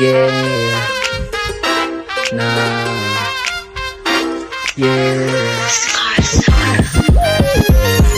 Yeah. Na. Yeah.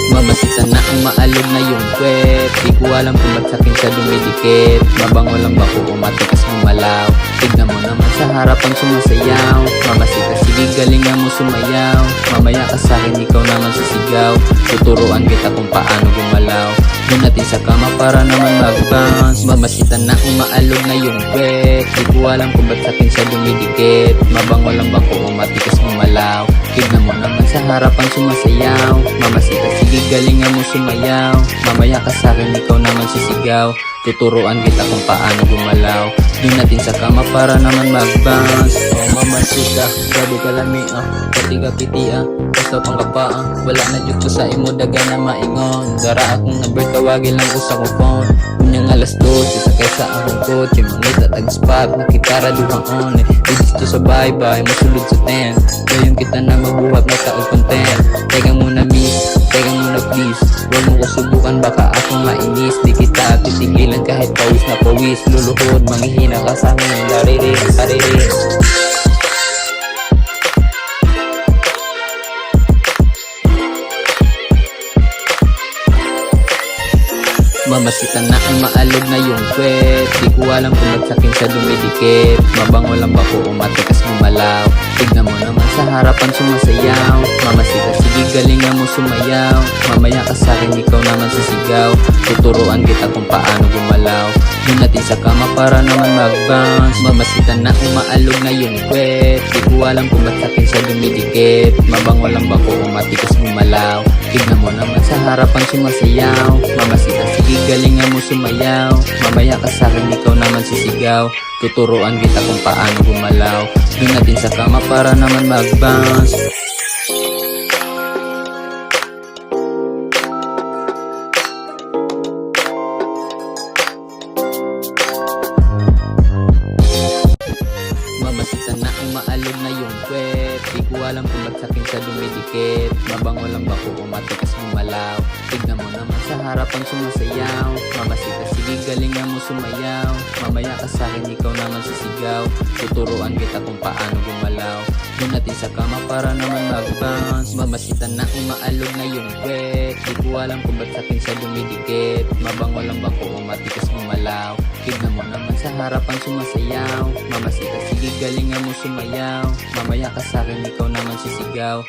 Mamasita na ang maalog na yung kwet. Di ko alam kung ba't sakin siya dumidikit. Mabango lang ba ko umatikas gumalaw. Tignan mo naman sa harapan sumasayaw. Mamasita, sige galingan mo sumayaw. Mamaya ka sa'kin, ikaw naman sisigaw. Tuturuan kita kung paano gumalaw. Doon natin sa kama para naman mag-bounce. Mamasita na ang maalog na yung kwet. Di ko alam kung ba't sakin siya dumidikit. Mabango lang ba ko umatikas gumalaw. Tignan mo naman sa harapan sumasayaw. Mamasita, sige galingan mo sumayaw. Mamaya ka sa'kin, ikaw naman sisigaw. Tuturuan kita kung paano gumalaw. Doon natin sa kama para naman mag-bounce. Oh mamasita, grabe ka lami pati ka piti basta pang kapaa. Wala na dito sa imo daga na maingon. Dara akong number tawagin lang usa ko phone. Kunyang alas 12 sakay sa akong kotse. Mangita tag-spot na kitara duhang on. Dito sa bye-bye, masulod sa 10. Ngayon kita na mabuhat na taong content. Teka muna miss, teka muna please. Huwag mo ko subukan, baka ako mainis. Di kita titigilan kahit pawis na pawis. Luluhod, manghihina ka sa amin. Laririn, laririn. Mamasita na ang maalog na yung kwet. Di ko alam kung ba't sakin siya dumidikit. Mabango lang ba ko umatikas gumalaw. Tignan mo naman sa harapan sumasayaw. Mamasita, sige galingan mo sumayaw. Mamaya ka sa'kin, ikaw naman sisigaw. Tuturuan kita kung paano gumalaw. Doon natin sa kama para naman mag-bounce. Mamasita na ang maalog na yung kwet. Di ko alam kung ba't sakin siya dumidikit. Mabango lang ba ko umatikas gumalaw. Tignan mo naman sa harapan sumasayaw. Mamasita, sige galingan mo sumayaw. Mamaya ka sa'kin, ikaw naman sisigaw. Tuturuan kita kung paano gumalaw. Doon natin sa kama para naman mag-bounce. Mamasita na ang maalog na yung kwet. Di ko alam kung ba't sakin siya dumidikit. Mabango lang ba ko umatikas gumalaw. Tignan mo naman sa harapan sumasayaw. Mamasita, sige galingan mo sumayaw. Mamaya ka sa'kin, ikaw naman sisigaw. Tuturuan kita kung paano gumalaw. Doon natin sa kama para naman mag-bounce. Mamasita na ang maalog na yung kwet. Di ko alam kung ba't sakin siya dumidikit. Mabango lang ba ko umatikas gumalaw. Tignan mo naman sa harapan sumasayaw. Mamasita, sige galingan mo sumayaw. Mamaya ka sa'kin, ikaw naman sisigaw.